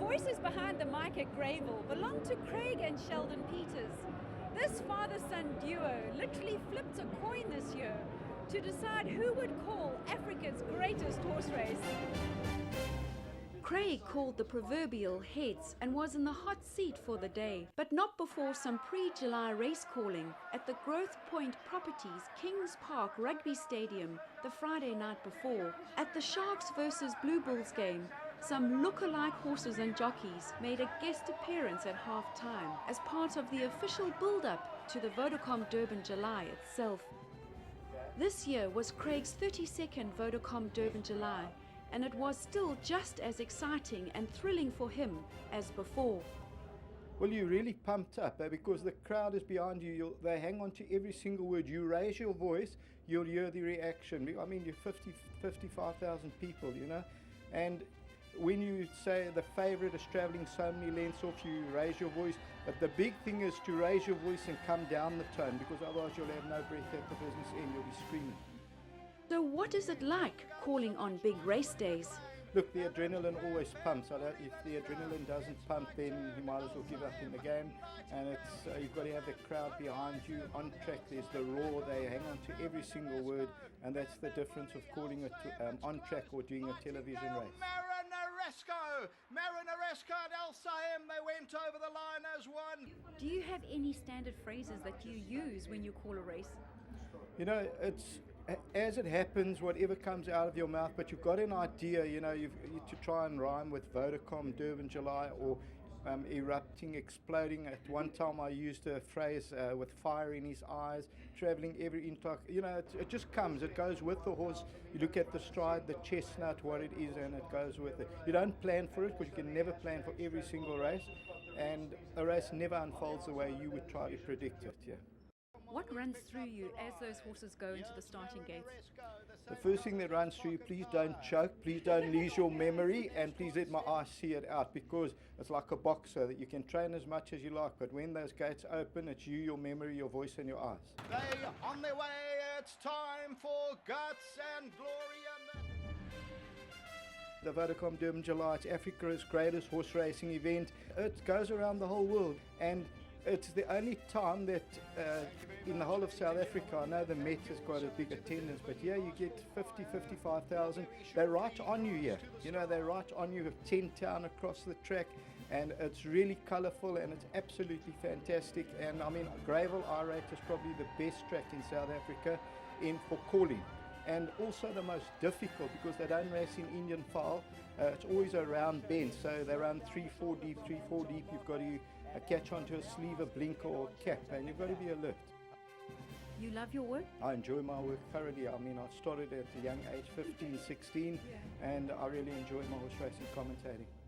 voices behind the mic at Greyville belong to Craig and Sheldon Peters. This father-son duo literally flipped a coin this year to decide who would call Africa's greatest horse race. Craig called the proverbial heads and was in the hot seat for the day, but not before some pre-July race calling at the Growth Point Properties Kings Park Rugby Stadium the Friday night before. At the Sharks versus Blue Bulls game, some look-alike horses and jockeys made a guest appearance at half-time as part of the official build-up to the Vodacom Durban July itself. This year was Craig's 32nd Vodacom Durban July, and it was still just as exciting and thrilling for him as before. Well, you're really pumped up because the crowd is behind you. They hang on to every single word. You raise your voice, you'll hear the reaction. I mean, you're 55,000 people, you know, and when you say the favourite is travelling so many lengths off, you raise your voice. But the big thing is to raise your voice and come down the tone, because otherwise you'll have no breath at the business end. You'll be screaming. So what is it like calling on big race days? Look, the adrenaline always pumps. If the adrenaline doesn't pump, then you might as well give up in the game. And it's you've got to have the crowd behind you. On track, there's the roar. They hang on to every single word, and that's the difference of calling it on track or doing a television race. Marinaresco and El Saim, they went over the line as one. Do you have any standard phrases that you use when you call a race? You know, it's as it happens, whatever comes out of your mouth, but you've got an idea, you know, you to try and rhyme with Vodacom Durban July or erupting, exploding. At one time I used a phrase with fire in his eyes, travelling every inch. You know, it just comes, it goes with the horse. You look at the stride, the chestnut, what it is, and it goes with it. You don't plan for it, because you can never plan for every single race, and a race never unfolds the way you would try to predict it. Yeah. What runs through you as those horses go into the starting gates? The first thing that runs through you, please don't choke, please don't lose your memory, and please let my eyes see it out, because it's like a boxer that you can train as much as you like, but when those gates open, it's you, your memory, your voice and your eyes. They on their way, it's time for guts and glory. The Vodacom Durban July, it's Africa's greatest horse racing event. It goes around the whole world, and it's the only time that in the whole of South Africa, I know the Met has got a big attendance, but yeah, you get 55,000. They're right on you here. You know, they're right on you, 10 town across the track, and it's really colourful and it's absolutely fantastic. And I mean, Greyville I rate is probably the best track in South Africa for calling. And also the most difficult, because they don't race in Indian file. It's always a round bend, so they run 3-4 deep, 3-4 deep. You've got to catch onto a sleeve, a blinker or a cap, and you've got to be alert. You love your work? I enjoy my work thoroughly. I mean, I started at a young age, 15, 16, and I really enjoy my horse racing commentating.